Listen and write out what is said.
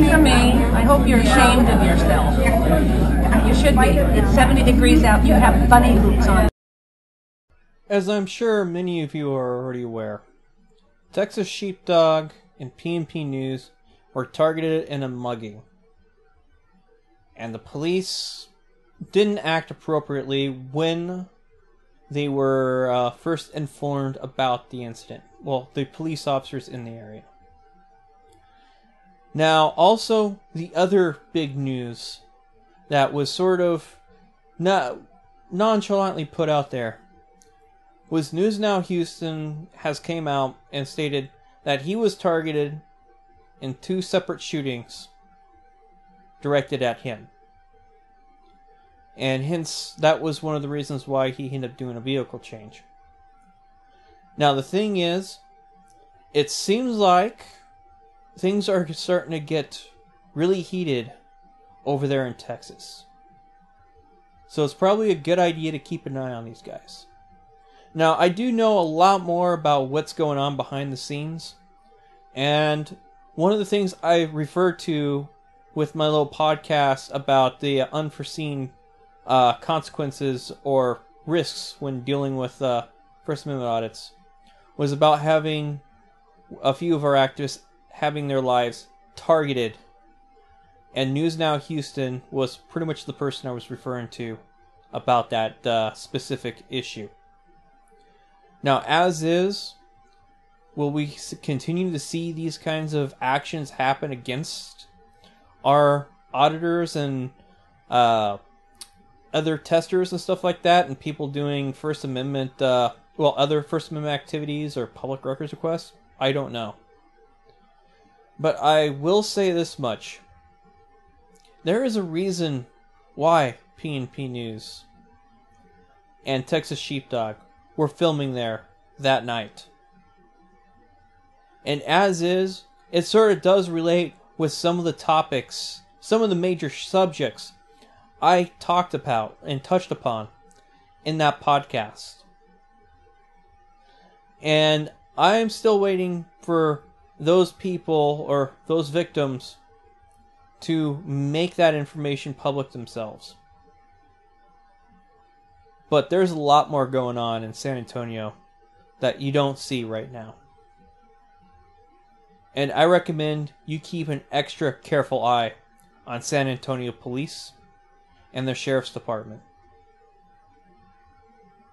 coming from me, I hope you're ashamed of yourself. You should be. It's 70 degrees out. You have bunny hoops on. As I'm sure many of you are already aware, Texas Sheepdog and P&P News were targeted in a mugging. And the police didn't act appropriately when they were first informed about the incident. Well, the police officers in the area. Now, also, the other big news that was sort of nonchalantly put out there was News Now Houston has came out and stated that he was targeted in 2 separate shootings directed at him. And hence, that was one of the reasons why he ended up doing a vehicle change. Now, the thing is, it seems like things are starting to get really heated over there in Texas. So it's probably a good idea to keep an eye on these guys. Now, I do know a lot more about what's going on behind the scenes. And one of the things I refer to with my little podcast about the unforeseen consequences or risks when dealing with First Amendment audits was about having a few of our activists having their lives targeted. And News Now Houston was pretty much the person I was referring to about that specific issue. Now, as is, will we continue to see these kinds of actions happen against our auditors and other testers and stuff like that, and people doing First Amendment, other First Amendment activities or public records requests? I don't know. But I will say this much. There is a reason why P&P News and Texas Sheepdog were filming there that night. And as is, it sort of does relate with some of the topics, some of the major subjects I talked about and touched upon in that podcast. And I'm still waiting for those people or those victims to make that information public themselves. But there's a lot more going on in San Antonio that you don't see right now. And I recommend you keep an extra careful eye on San Antonio police and their sheriff's department.